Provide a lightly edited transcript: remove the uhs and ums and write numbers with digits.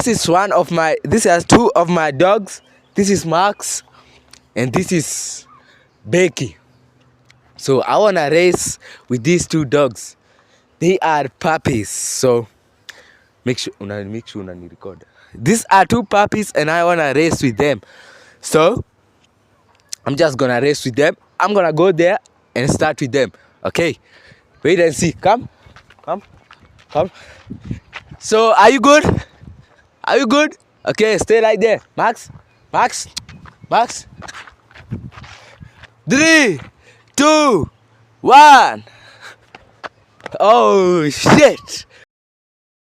this is two of my dogs. This is Max and this is Becky. So I wanna race with these two dogs. They are puppies, so make sure unani record. These are two puppies and I wanna race with them. So I'm just gonna race with them. I'm gonna go there and start with them. Okay, wait and see. Come. So are you good? Okay, stay right there. Max. 3, 2, 1. Oh shit.